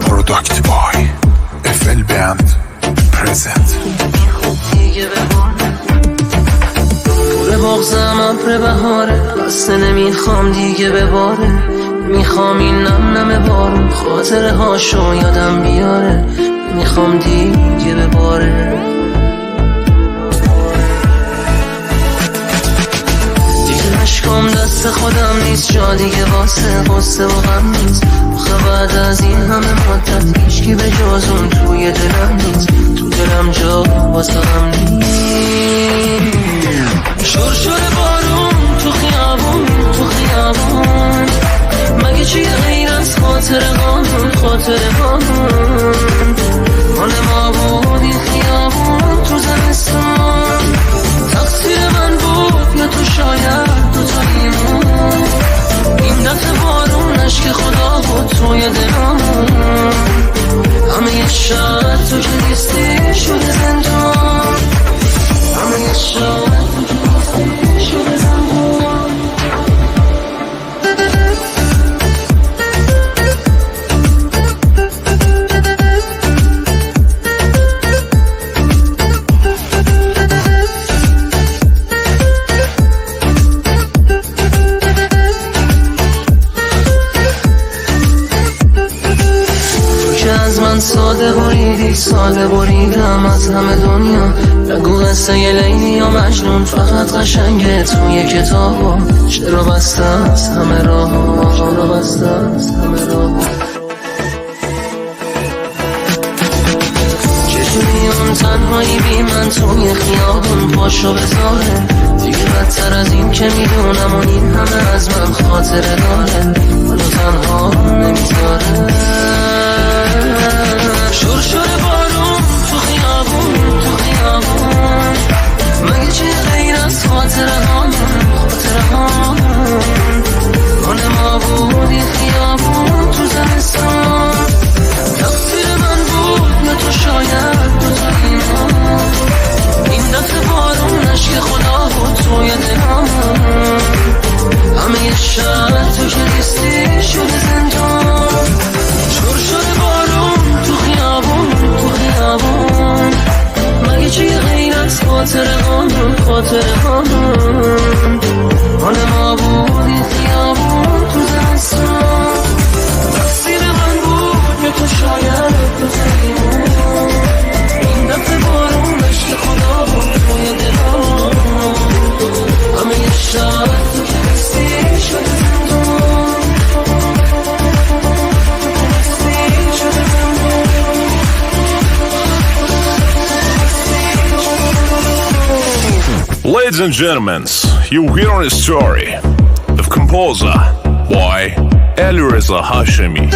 Product by FL Band Present. بغضم ابر بهاره، بسته نمیخوام دیگه بباره. میخوام این نم نم بارون خاطره هاشو یادم بیاره. میخوام دیگه بباره. دیگه اشکام دست خودم نیست، جا دیگه واسه قصه و غم نیست. آخه بعد از این همه مدت هیچکی به جز اون توی دلم نیست. تو دلم جا واسه غم نیست. شور شور بارون تو خیابون، تو خیابون. مگه چیه غیر از خاطر قانون، خاطر قانون. مال ما بود این خیابون تو زمستان. تقصیر من بود یا تو شاید دوتاییمون. این دفعه بارون عشق خدا بود توی دلمون. همه شهر تو که نیستی شده زندان. همه شهر ساده بریدی، ساده بریدم از همه دنیا. نگو قصه ی لیلی یا مجنون، فقط قشنگه توی کتابا. چرا بسته است همه راه، چرا بسته است همه راه. چجوری اون تنهایی بی من توی خیابون پاشو بذاره. دیگه بدتر از این که میدونم اون این همه از من خاطره داره. منو تنها نمیذاره. شور شور بارون تو خیابون، تو خیابون. مگه چی غیر از خاطره هامون، خاطره هامون. مال ما بود این خیابون تو زمستان. تقصیر من بود یا تو شاید دوتاییمون. این دفعه بارون عشق خدا بود توی دلمون. همه شهر تو که نیستی شده زندان. شور شور بارون تو خیابون، تو خیابون. مگه چی غیر از خاطره هامون، خاطره هامون. مال ما بود این خیابون تو زمستان. تقصیر من بود یا تو شاید دوتاییمون. این دفعه بارون عشق خدا بود توی دلمون. همه شهر تو که نیستی شده زندان. Ladies and gentlemen, you hear a story of composer by Alireza Hashemi.